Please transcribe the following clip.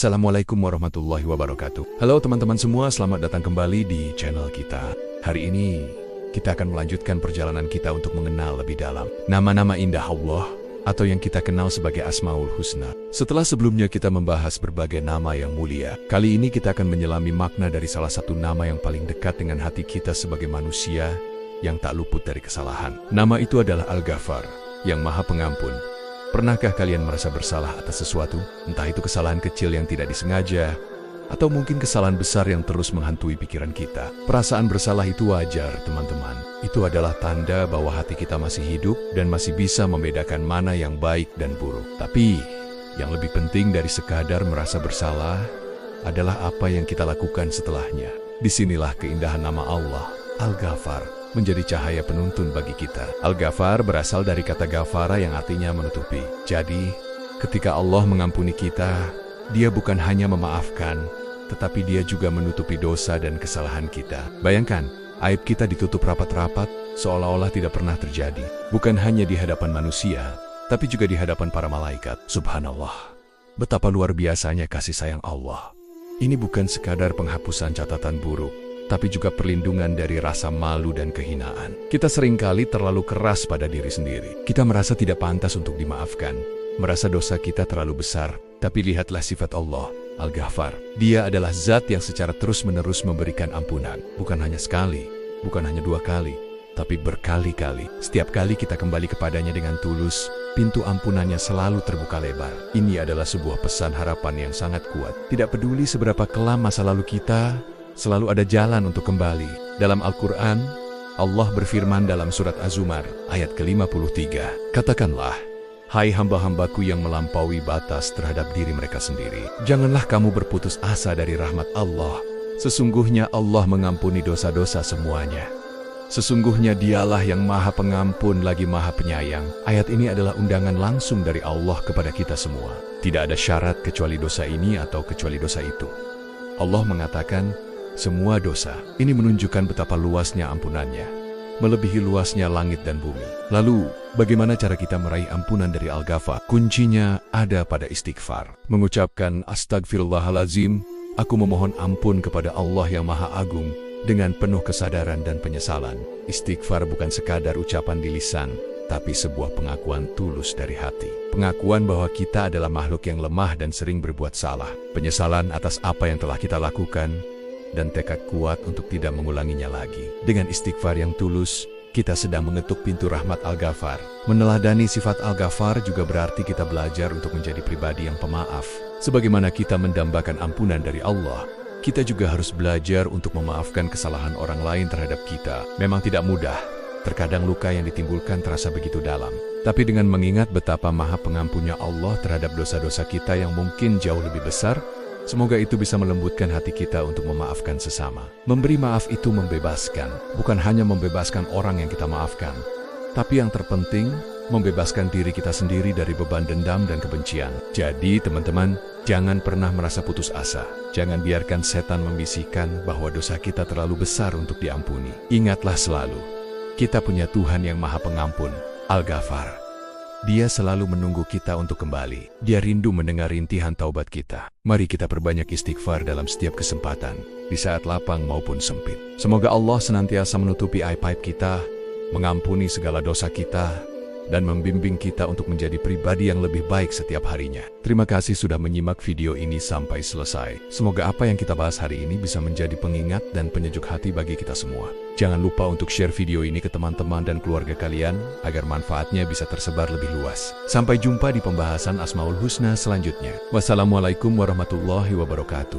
Assalamualaikum warahmatullahi wabarakatuh. Halo teman-teman semua, selamat datang kembali di channel kita. Hari ini kita akan melanjutkan perjalanan kita untuk mengenal lebih dalam nama-nama indah Allah atau yang kita kenal sebagai Asmaul Husna. Setelah sebelumnya kita membahas berbagai nama yang mulia, kali ini kita akan menyelami makna dari salah satu nama yang paling dekat dengan hati kita sebagai manusia yang tak luput dari kesalahan. Nama itu adalah Al-Ghaffar, yang Maha Pengampun. Pernahkah kalian merasa bersalah atas sesuatu? Entah itu kesalahan kecil yang tidak disengaja, atau mungkin kesalahan besar yang terus menghantui pikiran kita. Perasaan bersalah itu wajar, teman-teman. Itu adalah tanda bahwa hati kita masih hidup dan masih bisa membedakan mana yang baik dan buruk. Tapi, yang lebih penting dari sekadar merasa bersalah adalah apa yang kita lakukan setelahnya. Disinilah keindahan nama Allah, Al-Ghaffar, menjadi cahaya penuntun bagi kita. Al-Ghaffar berasal dari kata ghafara yang artinya menutupi. Jadi, ketika Allah mengampuni kita, Dia bukan hanya memaafkan, tetapi Dia juga menutupi dosa dan kesalahan kita. Bayangkan, aib kita ditutup rapat-rapat, seolah-olah tidak pernah terjadi. Bukan hanya di hadapan manusia, tapi juga di hadapan para malaikat. Subhanallah, betapa luar biasanya kasih sayang Allah. Ini bukan sekadar penghapusan catatan buruk, tapi juga perlindungan dari rasa malu dan kehinaan. Kita seringkali terlalu keras pada diri sendiri. Kita merasa tidak pantas untuk dimaafkan, merasa dosa kita terlalu besar. Tapi lihatlah sifat Allah, Al-Ghaffar. Dia adalah zat yang secara terus-menerus memberikan ampunan. Bukan hanya sekali, bukan hanya dua kali, tapi berkali-kali. Setiap kali kita kembali kepadanya dengan tulus, pintu ampunannya selalu terbuka lebar. Ini adalah sebuah pesan harapan yang sangat kuat. Tidak peduli seberapa kelam masa lalu kita, selalu ada jalan untuk kembali. Dalam Al-Quran, Allah berfirman dalam surat Az-Zumar, ayat ke-53. Katakanlah, hai hamba-hambaku yang melampaui batas terhadap diri mereka sendiri, janganlah kamu berputus asa dari rahmat Allah. Sesungguhnya Allah mengampuni dosa-dosa semuanya. Sesungguhnya Dialah yang Maha Pengampun lagi Maha Penyayang. Ayat ini adalah undangan langsung dari Allah kepada kita semua. Tidak ada syarat kecuali dosa ini atau kecuali dosa itu. Allah mengatakan, semua dosa. Ini menunjukkan betapa luasnya ampunannya, melebihi luasnya langit dan bumi. Lalu, bagaimana cara kita meraih ampunan dari Al-Ghaffar? Kuncinya ada pada istighfar. Mengucapkan astagfirullahalazim, aku memohon ampun kepada Allah yang Maha Agung, dengan penuh kesadaran dan penyesalan. Istighfar bukan sekadar ucapan di lisan, tapi sebuah pengakuan tulus dari hati. Pengakuan bahwa kita adalah makhluk yang lemah dan sering berbuat salah. Penyesalan atas apa yang telah kita lakukan, dan tekad kuat untuk tidak mengulanginya lagi. Dengan istighfar yang tulus, kita sedang mengetuk pintu rahmat Al-Ghaffar. Meneladani sifat Al-Ghaffar juga berarti kita belajar untuk menjadi pribadi yang pemaaf. Sebagaimana kita mendambakan ampunan dari Allah, kita juga harus belajar untuk memaafkan kesalahan orang lain terhadap kita. Memang tidak mudah, terkadang luka yang ditimbulkan terasa begitu dalam. Tapi dengan mengingat betapa Maha Pengampunnya Allah terhadap dosa-dosa kita yang mungkin jauh lebih besar, semoga itu bisa melembutkan hati kita untuk memaafkan sesama. Memberi maaf itu membebaskan, bukan hanya membebaskan orang yang kita maafkan, tapi yang terpenting, membebaskan diri kita sendiri dari beban dendam dan kebencian. Jadi teman-teman, jangan pernah merasa putus asa. Jangan biarkan setan membisikkan bahwa dosa kita terlalu besar untuk diampuni. Ingatlah selalu, kita punya Tuhan yang Maha Pengampun, Al-Ghaffar. Dia selalu menunggu kita untuk kembali. Dia rindu mendengar rintihan taubat kita. Mari kita perbanyak istighfar dalam setiap kesempatan, di saat lapang maupun sempit. Semoga Allah senantiasa menutupi aib-aib kita, mengampuni segala dosa kita, dan membimbing kita untuk menjadi pribadi yang lebih baik setiap harinya. Terima kasih sudah menyimak video ini sampai selesai. Semoga apa yang kita bahas hari ini bisa menjadi pengingat dan penyejuk hati bagi kita semua. Jangan lupa untuk share video ini ke teman-teman dan keluarga kalian, agar manfaatnya bisa tersebar lebih luas. Sampai jumpa di pembahasan Asmaul Husna selanjutnya. Wassalamualaikum warahmatullahi wabarakatuh.